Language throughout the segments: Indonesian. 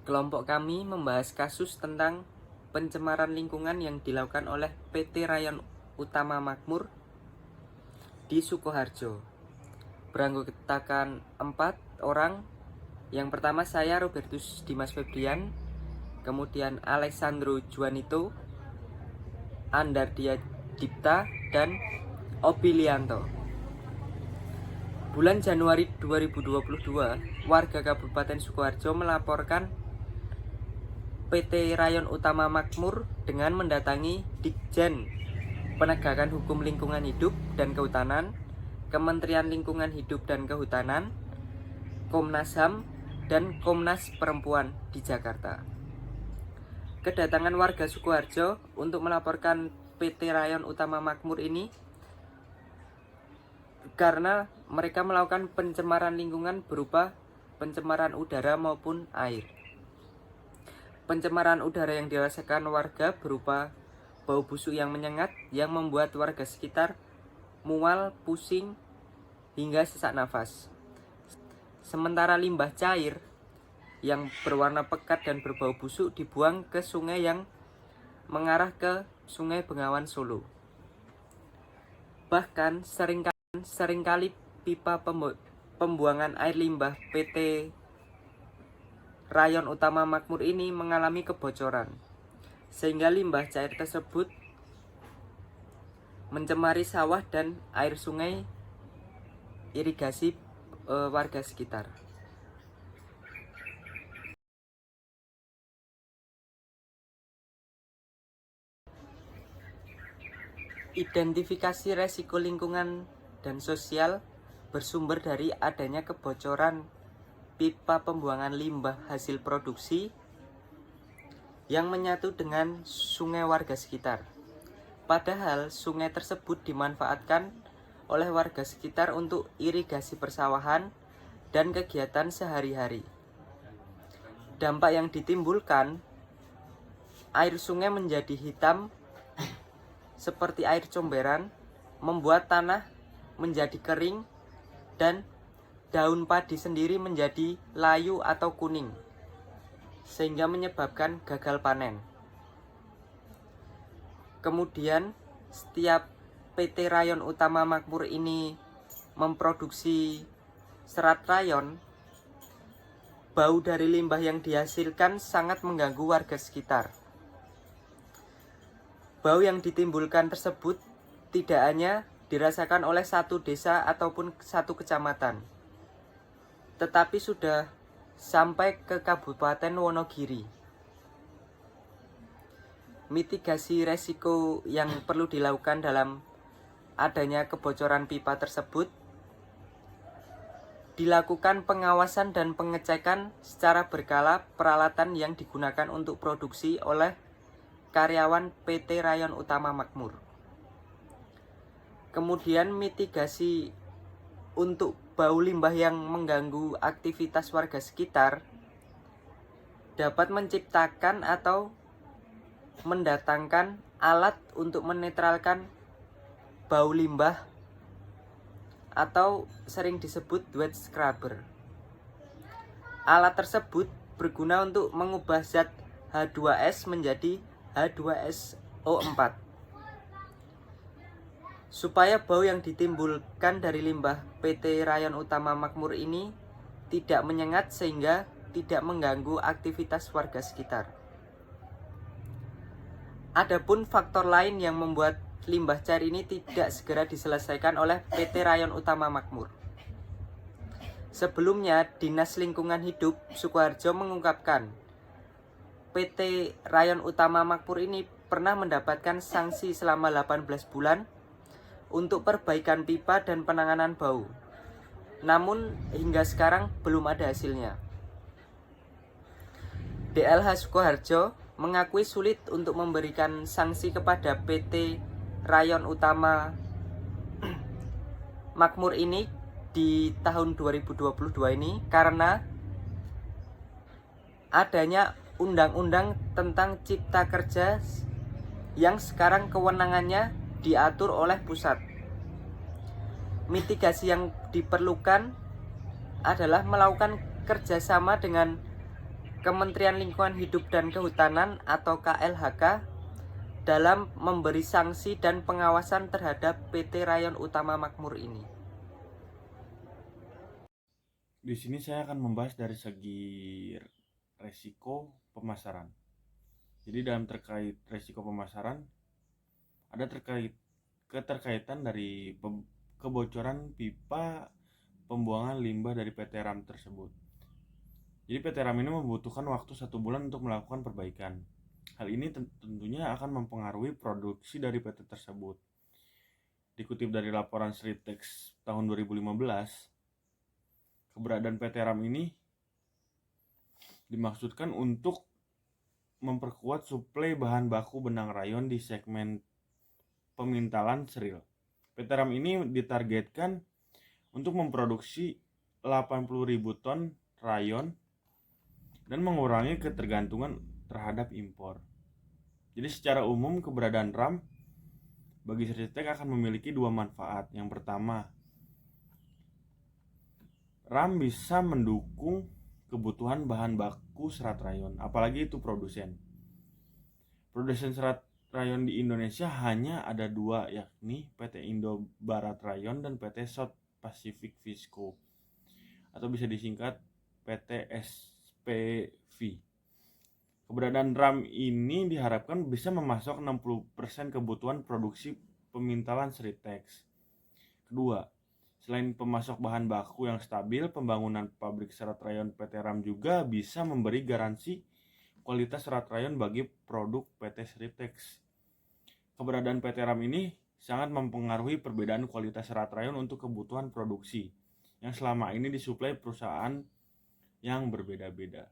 Kelompok kami membahas kasus tentang pencemaran lingkungan yang dilakukan oleh PT Rayon Utama Makmur di Sukoharjo. Beranggotakan 4 orang. Yang pertama saya, Robertus Dimas Febrian, kemudian Alessandro Juanito, Andardia Dipta, dan Obilianto. Bulan Januari 2022, warga Kabupaten Sukoharjo melaporkan PT Rayon Utama Makmur dengan mendatangi Ditjen Penegakan Hukum Lingkungan Hidup dan Kehutanan, Kementerian Lingkungan Hidup dan Kehutanan, Komnas HAM, dan Komnas Perempuan di Jakarta. Kedatangan warga Sukoharjo untuk melaporkan PT Rayon Utama Makmur ini karena mereka melakukan pencemaran lingkungan berupa pencemaran udara maupun air. Pencemaran udara yang dirasakan warga berupa bau busuk yang menyengat yang membuat warga sekitar mual, pusing, hingga sesak nafas. Sementara limbah cair yang berwarna pekat dan berbau busuk dibuang ke sungai yang mengarah ke Sungai Bengawan Solo. Bahkan seringkali pipa pembuangan air limbah PT Rayon Utama Makmur ini mengalami kebocoran, sehingga limbah cair tersebut mencemari sawah dan air sungai irigasi warga sekitar. Identifikasi resiko lingkungan dan sosial bersumber dari adanya kebocoran pipa pembuangan limbah hasil produksi yang menyatu dengan sungai warga sekitar. Padahal sungai tersebut dimanfaatkan oleh warga sekitar untuk irigasi persawahan dan kegiatan sehari-hari. Dampak yang ditimbulkan, air sungai menjadi hitam seperti air comberan, membuat tanah menjadi kering dan daun padi sendiri menjadi layu atau kuning, sehingga menyebabkan gagal panen. Kemudian setiap PT Rayon Utama Makmur ini memproduksi serat rayon, bau dari limbah yang dihasilkan sangat mengganggu warga sekitar. Bau yang ditimbulkan tersebut tidak hanya dirasakan oleh satu desa ataupun satu kecamatan, tetapi sudah sampai ke Kabupaten Wonogiri. Mitigasi resiko yang perlu dilakukan dalam adanya kebocoran pipa tersebut, dilakukan pengawasan dan pengecekan secara berkala peralatan yang digunakan untuk produksi oleh karyawan PT Rayon Utama Makmur. Kemudian mitigasi untuk bau limbah yang mengganggu aktivitas warga sekitar dapat menciptakan atau mendatangkan alat untuk menetralkan bau limbah atau sering disebut wet scrubber. Alat tersebut berguna untuk mengubah zat H2S menjadi H2SO4 supaya bau yang ditimbulkan dari limbah PT Rayon Utama Makmur ini tidak menyengat sehingga tidak mengganggu aktivitas warga sekitar. Adapun faktor lain yang membuat limbah cair ini tidak segera diselesaikan oleh PT Rayon Utama Makmur. Sebelumnya, Dinas Lingkungan Hidup Sukoharjo mengungkapkan PT Rayon Utama Makmur ini pernah mendapatkan sanksi selama 18 bulan untuk perbaikan pipa dan penanganan bau. Namun hingga sekarang belum ada hasilnya. DLH Sukoharjo mengakui sulit untuk memberikan sanksi kepada PT Rayon Utama Makmur ini di tahun 2022 ini karena adanya undang-undang tentang cipta kerja yang sekarang kewenangannya diatur oleh pusat. Mitigasi yang diperlukan adalah melakukan kerjasama dengan Kementerian Lingkungan Hidup dan Kehutanan atau KLHK dalam memberi sanksi dan pengawasan terhadap PT Rayon Utama Makmur ini? Di sini saya akan membahas dari segi resiko pemasaran. Jadi dalam terkait resiko pemasaran ada keterkaitan dari kebocoran pipa pembuangan limbah dari PT RAM tersebut. Jadi PT RAM ini membutuhkan waktu 1 bulan untuk melakukan perbaikan. Hal ini tentunya akan mempengaruhi produksi dari PT tersebut. Dikutip dari laporan Sritex tahun 2015, keberadaan PT RAM ini dimaksudkan untuk memperkuat suplai bahan baku benang rayon di segmen pemintalan seril. PT RAM ini ditargetkan untuk memproduksi 80.000 ton rayon dan mengurangi ketergantungan terhadap impor. Jadi secara umum keberadaan RAM bagi Sritex akan memiliki 2 manfaat. Yang pertama, RAM bisa mendukung kebutuhan bahan baku serat rayon, apalagi itu produsen. Produsen serat rayon di Indonesia hanya ada 2, yakni PT Indo Barat Rayon dan PT South Pacific Visco, atau bisa disingkat PT SPV. Keberadaan RAM ini diharapkan bisa memasok 60% kebutuhan produksi pemintalan Sritex. Kedua, selain pemasok bahan baku yang stabil, pembangunan pabrik serat rayon PT RAM juga bisa memberi garansi kualitas serat rayon bagi produk PT Sritex. Keberadaan PT RAM ini sangat mempengaruhi perbedaan kualitas serat rayon untuk kebutuhan produksi yang selama ini disuplai perusahaan yang berbeda-beda.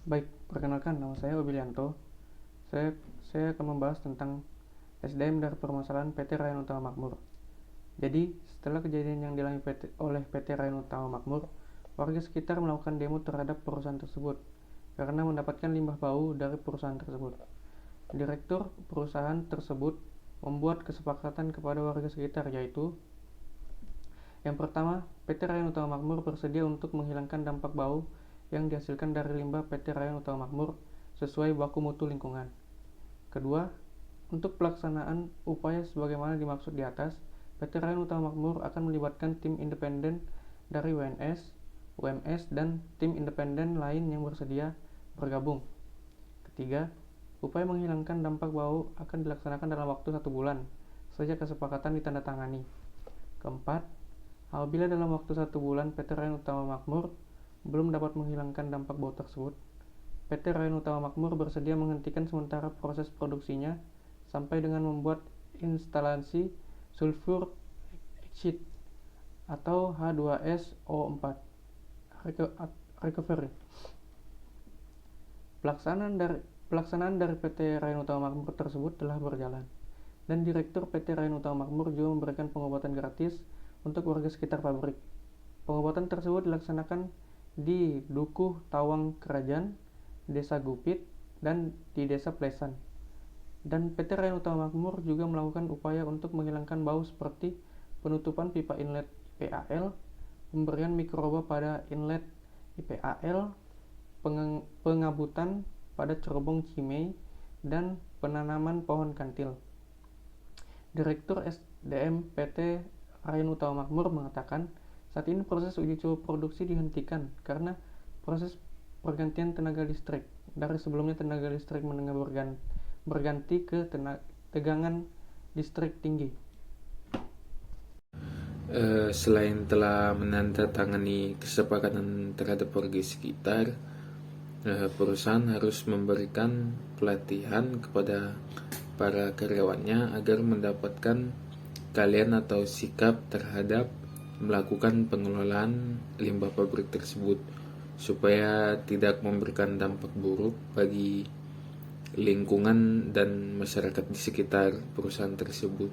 Baik, perkenalkan nama saya Obilianto. Saya akan membahas tentang SDM dari permasalahan PT Rayon Utama Makmur. Jadi, setelah kejadian yang dialami oleh PT Rayon Utama Makmur, warga sekitar melakukan demo terhadap perusahaan tersebut karena mendapatkan limbah bau dari perusahaan tersebut. Direktur perusahaan tersebut membuat kesepakatan kepada warga sekitar, yaitu yang pertama, PT Rayon Utama Makmur bersedia untuk menghilangkan dampak bau yang dihasilkan dari limbah PT Rayon Utama Makmur sesuai baku mutu lingkungan. Kedua, untuk pelaksanaan upaya sebagaimana dimaksud di atas, PT Rayon Utama Makmur akan melibatkan tim independen dari WNS, UMS, dan tim independen lain yang bersedia bergabung. Ketiga, upaya menghilangkan dampak bau akan dilaksanakan dalam waktu 1 bulan sejak kesepakatan ditandatangani. Keempat, apabila dalam waktu 1 bulan PT Rayon Utama Makmur belum dapat menghilangkan dampak bau tersebut, PT Rayon Utama Makmur bersedia menghentikan sementara proses produksinya sampai dengan membuat instalasi sulfur exit atau H2SO4 recovery. Pelaksanaan dari PT Rayon Utama Makmur tersebut telah berjalan, dan Direktur PT Rayon Utama Makmur juga memberikan pengobatan gratis untuk warga sekitar pabrik. Pengobatan tersebut dilaksanakan di Dukuh Tawang Kerajaan, Desa Gupit, dan di Desa Plesan. Dan PT Rayon Utama Makmur juga melakukan upaya untuk menghilangkan bau seperti penutupan pipa inlet IPAL, pemberian mikroba pada inlet IPAL, pengabutan pada cerobong Cimei, dan penanaman pohon kantil. Direktur SDM PT Rayon Utama Makmur mengatakan, saat ini proses uji coba produksi dihentikan karena proses pergantian tenaga listrik. Dari sebelumnya tenaga listrik menengah berganti ke tegangan listrik tinggi. Selain telah menandatangani kesepakatan terhadap warga sekitar, perusahaan harus memberikan pelatihan kepada para karyawannya agar mendapatkan keahlian atau sikap terhadap melakukan pengelolaan limbah pabrik tersebut supaya tidak memberikan dampak buruk bagi lingkungan dan masyarakat di sekitar perusahaan tersebut.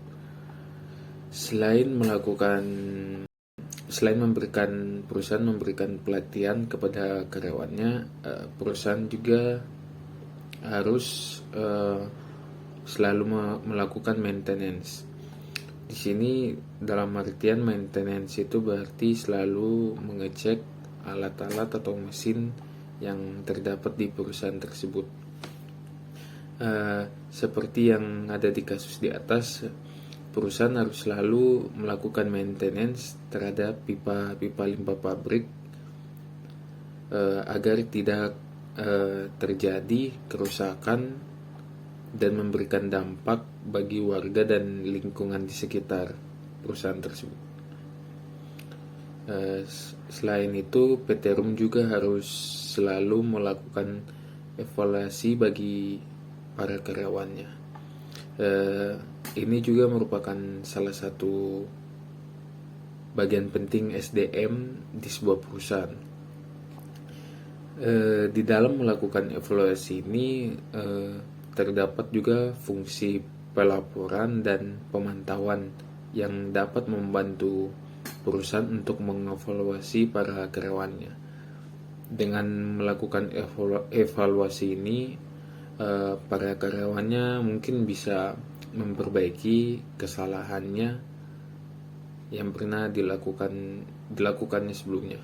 Perusahaan memberikan pelatihan kepada karyawannya, perusahaan juga harus selalu melakukan maintenance. Di sini dalam artian maintenance itu berarti selalu mengecek alat-alat atau mesin yang terdapat di perusahaan tersebut. Seperti yang ada di kasus di atas, perusahaan harus selalu melakukan maintenance terhadap pipa-pipa limbah pabrik agar tidak terjadi kerusakan dan memberikan dampak bagi warga dan lingkungan di sekitar perusahaan tersebut. Selain itu, PT RUM juga harus selalu melakukan evaluasi bagi para karyawannya. Ini juga merupakan salah satu bagian penting SDM di sebuah perusahaan. Di dalam melakukan evaluasi ini terdapat juga fungsi pelaporan dan pemantauan yang dapat membantu perusahaan untuk mengevaluasi para karyawannya. Dengan melakukan evaluasi ini, para karyawannya mungkin bisa memperbaiki kesalahannya yang pernah dilakukannya sebelumnya.